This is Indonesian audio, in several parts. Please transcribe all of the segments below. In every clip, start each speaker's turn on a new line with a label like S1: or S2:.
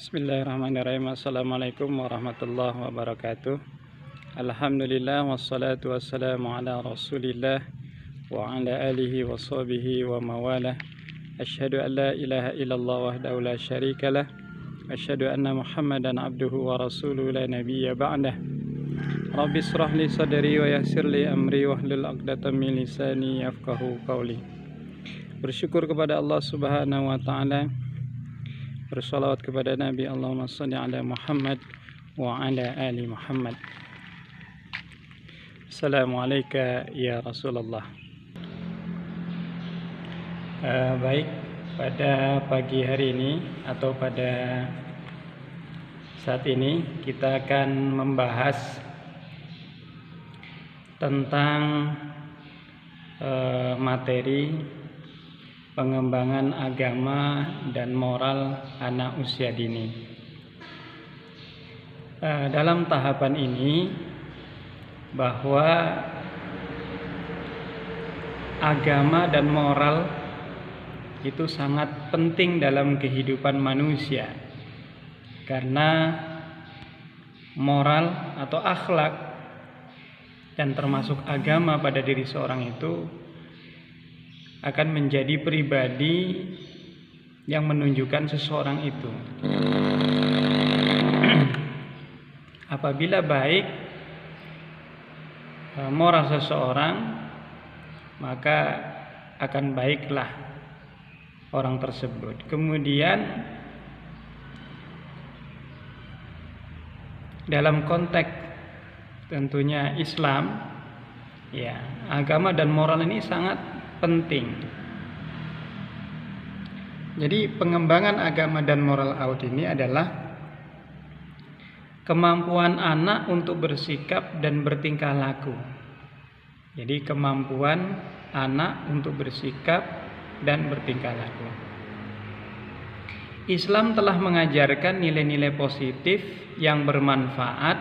S1: Bismillahirrahmanirrahim. Assalamualaikum warahmatullahi wabarakatuh. Alhamdulillah wassalatu wassalamu ala rasulillah wa ala alihi wa sahbihi wa mawalah. Asyhadu an la ilaha illallah wahdahu la syarikalah. Asyhadu anna Muhammadan abduhu wa rasuluhu la nabiyya ba'dah. Rabbi israh li sadri wa yassir li amri wahlul 'uqdatam min lisani yafqahu qawli. Bersyukur kepada Allah Subhanahu wa taala, bersalawat kepada Nabi, Allahumma shalli ala Muhammad wa ala ali Muhammad. Assalamualaikum ya Rasulullah. Baik, pada pagi hari ini atau pada saat ini kita akan membahas tentang materi pengembangan agama dan moral anak usia dini. Dalam tahapan ini, bahwa agama dan moral itu sangat penting dalam kehidupan manusia, karena moral atau akhlak dan termasuk agama pada diri seorang itu akan menjadi pribadi yang menunjukkan seseorang itu. Apabila baik moral seseorang, maka akan baiklah orang tersebut. Kemudian dalam konteks tentunya Islam, ya, agama dan moral ini sangat penting. Jadi pengembangan agama dan moral out ini adalah kemampuan anak untuk bersikap dan bertingkah laku. Jadi kemampuan anak untuk bersikap dan bertingkah laku. Islam telah mengajarkan nilai-nilai positif yang bermanfaat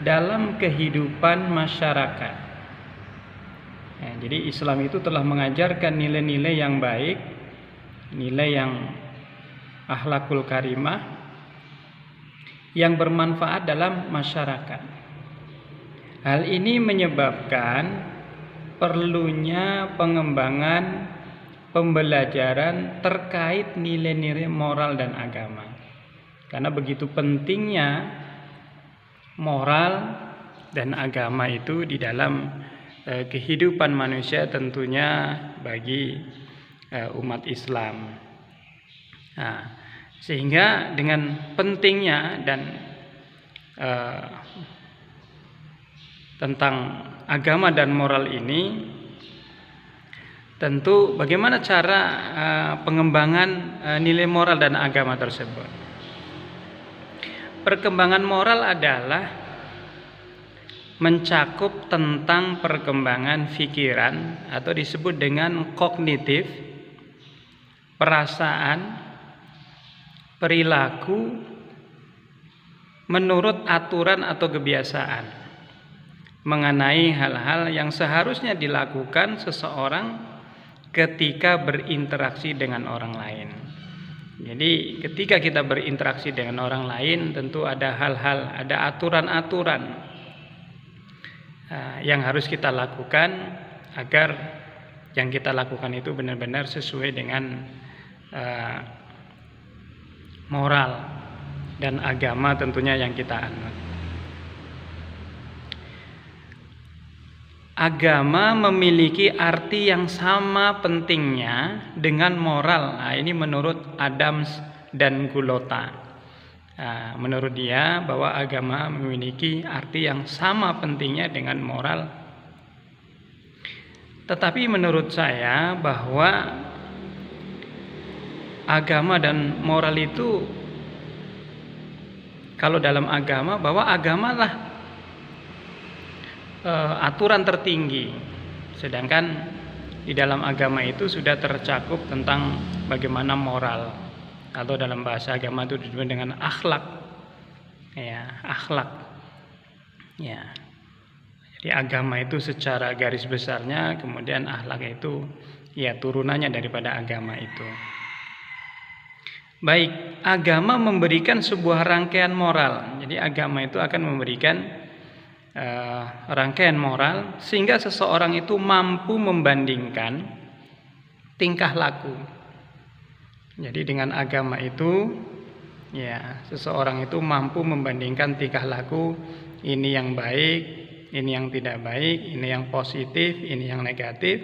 S1: dalam kehidupan masyarakat. Jadi Islam itu telah mengajarkan nilai-nilai yang baik, nilai yang akhlakul karimah yang bermanfaat dalam masyarakat. Hal ini menyebabkan perlunya pengembangan pembelajaran terkait nilai-nilai moral dan agama. Karena begitu pentingnya moral dan agama itu di dalam kehidupan manusia, tentunya bagi umat Islam. Sehingga dengan pentingnya dan tentang agama dan moral ini, tentu bagaimana cara pengembangan nilai moral dan agama tersebut. Perkembangan moral adalah mencakup tentang perkembangan pikiran atau disebut dengan kognitif, perasaan, perilaku menurut aturan atau kebiasaan mengenai hal-hal yang seharusnya dilakukan seseorang ketika berinteraksi dengan orang lain. Jadi ketika kita berinteraksi dengan orang lain, tentu ada hal-hal, ada aturan-aturan yang harus kita lakukan agar yang kita lakukan itu benar-benar sesuai dengan moral dan agama tentunya yang kita anut. Agama memiliki arti yang sama pentingnya dengan moral. Ini menurut Adams dan Gulota. Menurut dia bahwa agama memiliki arti yang sama pentingnya dengan moral. Tetapi menurut saya bahwa agama dan moral itu, kalau dalam agama, bahwa agamalah aturan tertinggi, sedangkan di dalam agama itu sudah tercakup tentang bagaimana moral, atau dalam bahasa agama itu disebut dengan akhlak, ya, akhlak, ya. Jadi agama itu secara garis besarnya, kemudian akhlak itu ya turunannya daripada agama itu. Baik, agama memberikan sebuah rangkaian moral. Jadi agama itu akan memberikan rangkaian moral sehingga seseorang itu mampu membandingkan tingkah laku. Jadi dengan agama itu, ya, seseorang itu mampu membandingkan tingkah laku, ini yang baik, ini yang tidak baik, ini yang positif, ini yang negatif.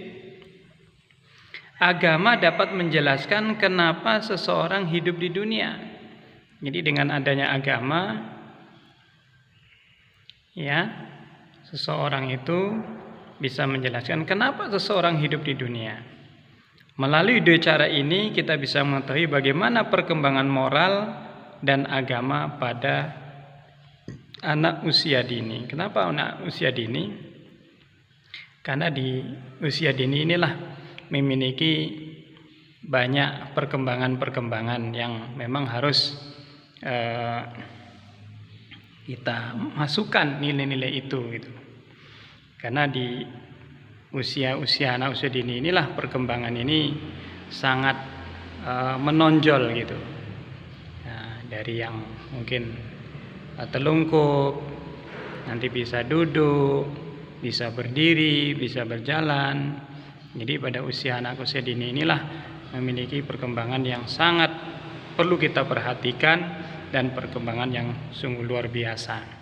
S1: Agama dapat menjelaskan kenapa seseorang hidup di dunia. Jadi dengan adanya agama, ya, seseorang itu bisa menjelaskan kenapa seseorang hidup di dunia. Melalui dua cara ini kita bisa mengetahui bagaimana perkembangan moral dan agama pada anak usia dini. Kenapa anak usia dini? Karena di usia dini inilah memiliki banyak perkembangan-perkembangan yang memang harus kita masukkan nilai-nilai itu gitu. Karena di usia anak usia dini inilah perkembangan ini sangat menonjol gitu. Nah, dari yang mungkin telungkup, nanti bisa duduk, bisa berdiri, bisa berjalan. Jadi pada usia anak usia dini inilah memiliki perkembangan yang sangat perlu kita perhatikan dan perkembangan yang sungguh luar biasa.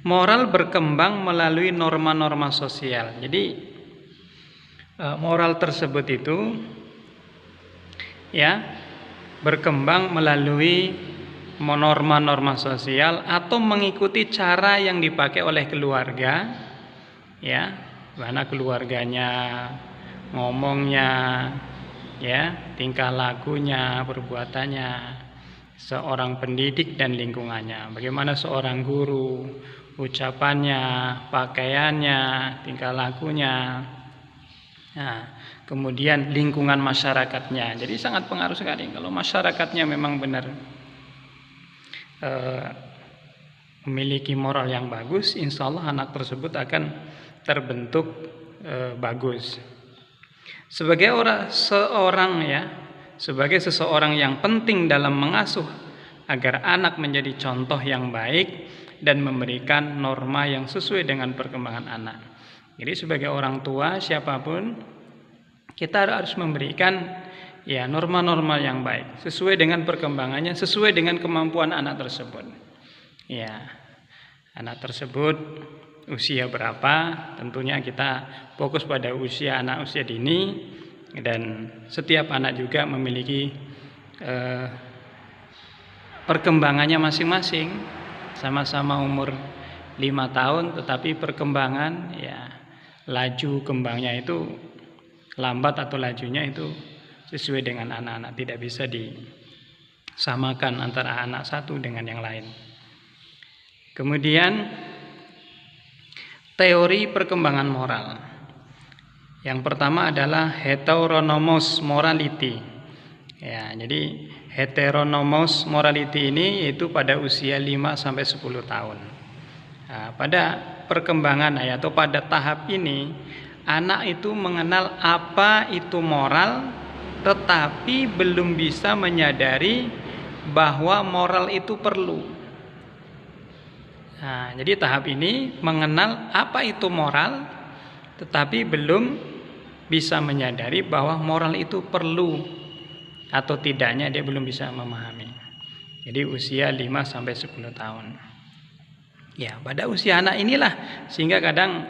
S1: Moral berkembang melalui norma-norma sosial. Jadi moral tersebut itu ya berkembang melalui norma-norma sosial atau mengikuti cara yang dipakai oleh keluarga, ya, mana keluarganya ngomongnya, ya, tingkah lakunya, perbuatannya, seorang pendidik dan lingkungannya, bagaimana seorang guru, ucapannya, pakaiannya, tingkah lakunya. Nah, kemudian lingkungan masyarakatnya. Jadi sangat pengaruh sekali. Kalau masyarakatnya memang benar memiliki moral yang bagus, insya Allah anak tersebut akan terbentuk bagus. Sebagai seseorang yang penting dalam mengasuh agar anak menjadi contoh yang baik dan memberikan norma yang sesuai dengan perkembangan anak. Jadi sebagai orang tua siapapun kita harus memberikan ya norma-norma yang baik sesuai dengan perkembangannya, sesuai dengan kemampuan anak tersebut. Ya, anak tersebut usia berapa? Tentunya kita fokus pada usia anak usia dini, dan setiap anak juga memiliki perkembangannya masing-masing. Sama-sama umur 5 tahun, tetapi perkembangan ya laju kembangnya itu lambat atau lajunya itu sesuai dengan anak-anak, tidak bisa disamakan antara anak satu dengan yang lain. Kemudian teori perkembangan moral. Yang pertama adalah heteronomous morality. Ya, jadi heteronomous morality ini yaitu pada usia 5 sampai 10 tahun. Nah, pada perkembangan atau pada tahap ini anak itu mengenal apa itu moral, tetapi belum bisa menyadari bahwa moral itu perlu. Nah, jadi tahap ini mengenal apa itu moral, tetapi belum bisa menyadari bahwa moral itu perlu atau tidaknya, dia belum bisa memahami. Jadi usia 5 sampai 10 tahun. Ya, pada usia anak inilah sehingga kadang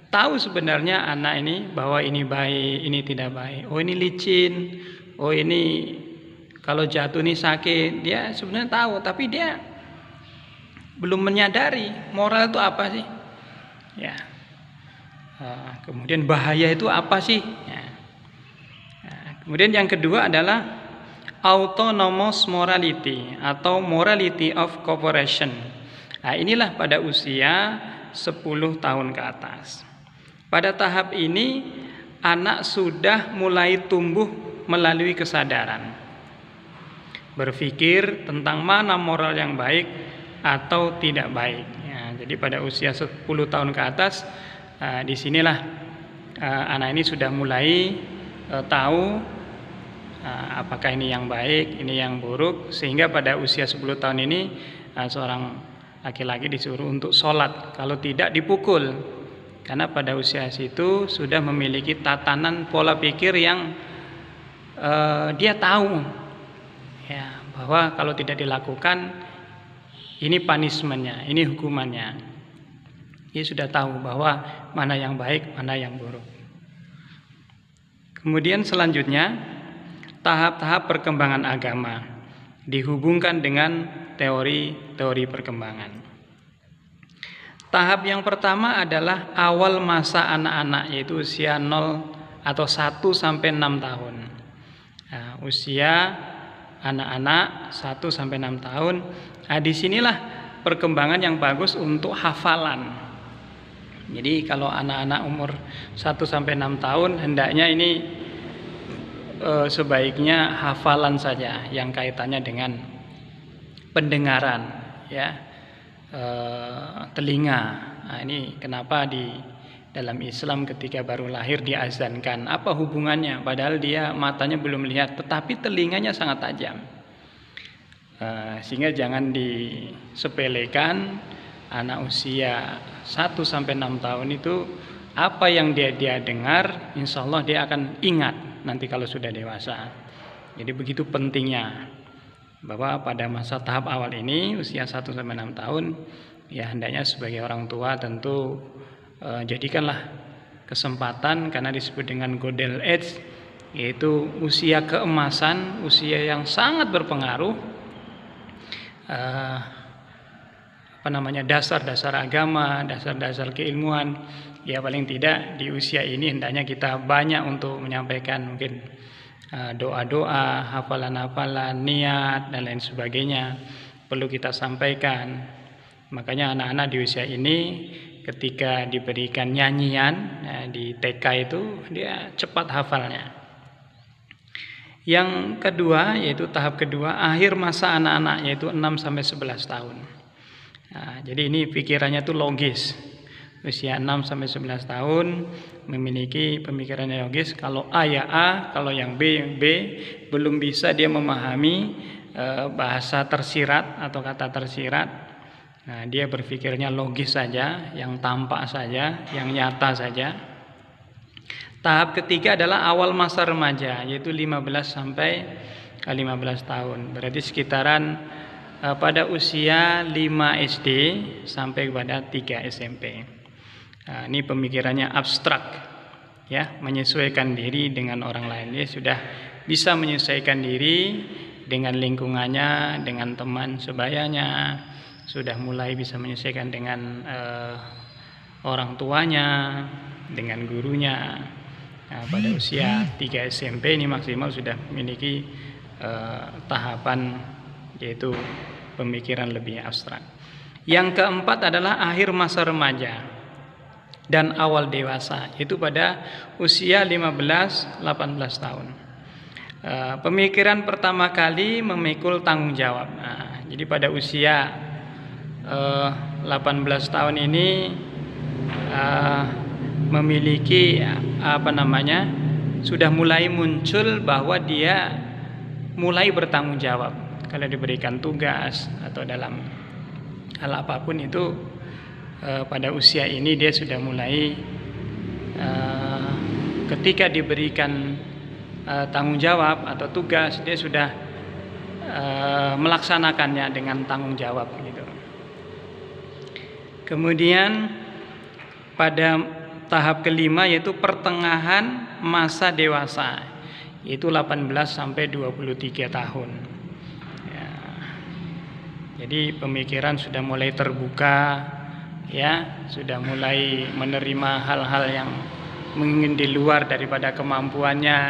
S1: tahu sebenarnya anak ini bahwa ini baik, ini tidak baik. Oh, ini licin. Oh, ini kalau jatuh ini sakit. Dia sebenarnya tahu, tapi dia belum menyadari moral itu apa sih. Ya. Kemudian bahaya itu apa sih? Ya. Kemudian yang kedua adalah autonomous morality atau morality of cooperation. Nah, inilah pada usia 10 tahun ke atas. Pada tahap ini anak sudah mulai tumbuh melalui kesadaran, berpikir tentang mana moral yang baik atau tidak baik. Ya, jadi pada usia 10 tahun ke atas, disinilah anak ini sudah mulai tahu apakah ini yang baik, ini yang buruk, sehingga pada usia 10 tahun ini seorang laki-laki disuruh untuk sholat, kalau tidak dipukul, karena pada usia itu sudah memiliki tatanan pola pikir yang dia tahu ya, bahwa kalau tidak dilakukan ini punishment-nya, ini hukumannya. Dia sudah tahu bahwa mana yang baik, mana yang buruk. Kemudian selanjutnya, tahap-tahap perkembangan agama dihubungkan dengan teori perkembangan. Tahap yang pertama adalah awal masa anak-anak, yaitu usia 0 atau 1 sampai 6 tahun. Nah, usia anak-anak 1 sampai 6 tahun. Nah, disinilah perkembangan yang bagus untuk hafalan. Jadi kalau anak-anak umur 1 sampai 6 tahun hendaknya ini sebaiknya hafalan saja yang kaitannya dengan pendengaran, ya, telinga. Nah, ini kenapa di dalam Islam ketika baru lahir diazankan, apa hubungannya? Padahal dia matanya belum lihat, tetapi telinganya sangat tajam. Sehingga jangan disepelekan. Anak usia 1 sampai 6 tahun itu apa yang dia dengar, insya Allah dia akan ingat nanti kalau sudah dewasa. Jadi begitu pentingnya bahwa pada masa tahap awal ini usia 1 sampai 6 tahun ya hendaknya sebagai orang tua tentu jadikanlah kesempatan, karena disebut dengan golden age, yaitu usia keemasan, usia yang sangat berpengaruh, dasar-dasar agama, dasar-dasar keilmuan. Ya paling tidak di usia ini hendaknya kita banyak untuk menyampaikan mungkin doa-doa, hafalan-hafalan, niat dan lain sebagainya perlu kita sampaikan. Makanya anak-anak di usia ini ketika diberikan nyanyian di TK itu dia cepat hafalnya. Yang kedua, yaitu tahap kedua, akhir masa anak-anak, yaitu 6 sampai 11 tahun. Nah, jadi ini pikirannya itu logis. Usia 6 sampai 11 tahun memiliki pemikiran yang logis. Kalau A ya A, kalau yang B yang B, belum bisa dia memahami bahasa tersirat atau kata tersirat. Nah, dia berpikirnya logis saja, yang tampak saja, yang nyata saja. Tahap ketiga adalah awal masa remaja, yaitu 15 sampai 15 tahun. Berarti sekitaran pada usia 5 SD sampai kepada 3 SMP. Nah, ini pemikirannya abstrak, ya, menyesuaikan diri dengan orang lain. Dia sudah bisa menyesuaikan diri dengan lingkungannya, dengan teman sebayanya, sudah mulai bisa menyesuaikan dengan orang tuanya, dengan gurunya. Nah, pada usia 3 SMP ini maksimal sudah memiliki tahapan yaitu pemikiran lebih abstrak. Yang keempat adalah akhir masa remaja dan awal dewasa, itu pada usia 15-18 tahun. Pemikiran pertama kali memikul tanggung jawab. Nah, jadi pada usia 18 tahun ini memiliki sudah mulai muncul bahwa dia mulai bertanggung jawab kalau diberikan tugas atau dalam hal apapun itu. Pada usia ini dia sudah mulai ketika diberikan tanggung jawab atau tugas, dia sudah melaksanakannya dengan tanggung jawab gitu. Kemudian pada tahap kelima yaitu pertengahan masa dewasa, yaitu 18 sampai 23 tahun. Ya. Jadi pemikiran sudah mulai terbuka, ya, sudah mulai menerima hal-hal yang mungkin di luar daripada kemampuannya.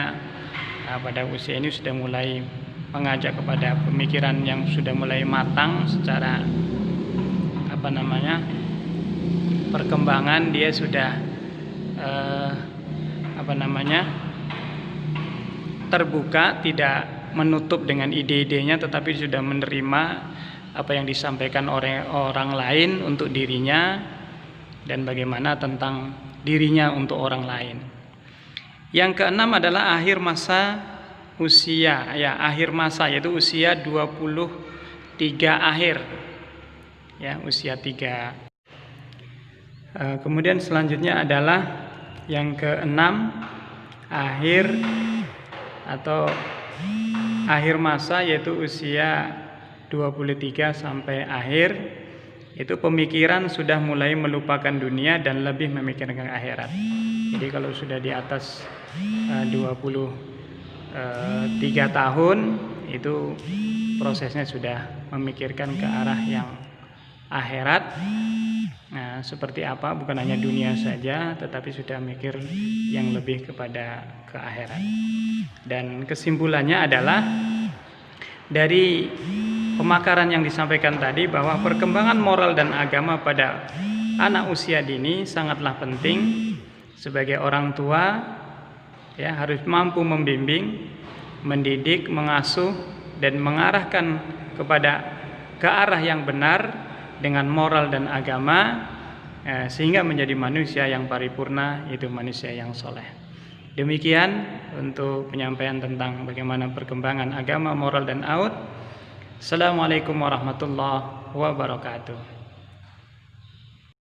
S1: Nah, pada usia ini sudah mulai mengajak kepada pemikiran yang sudah mulai matang secara perkembangan. Dia sudah terbuka, tidak menutup dengan ide-idenya, tetapi sudah menerima apa yang disampaikan oleh orang lain untuk dirinya dan bagaimana tentang dirinya untuk orang lain. Yang keenam adalah akhir masa usia ya akhir masa, yaitu usia 23 akhir ya, usia 3. Kemudian selanjutnya adalah yang keenam, akhir atau akhir masa, yaitu usia 23 sampai akhir. Itu pemikiran sudah mulai melupakan dunia dan lebih memikirkan akhirat. Jadi kalau sudah di atas 23 tahun, itu prosesnya sudah memikirkan ke arah yang akhirat. Nah, seperti apa, bukan hanya dunia saja, tetapi sudah mikir yang lebih kepada ke akhirat. Dan kesimpulannya adalah dari pemakaran yang disampaikan tadi, bahwa perkembangan moral dan agama pada anak usia dini sangatlah penting. Sebagai orang tua ya harus mampu membimbing, mendidik, mengasuh dan mengarahkan ke arah yang benar dengan moral dan agama, sehingga menjadi manusia yang paripurna, yaitu manusia yang soleh. Demikian untuk penyampaian tentang bagaimana perkembangan agama, moral dan aud. Assalamualaikum warahmatullahi wabarakatuh.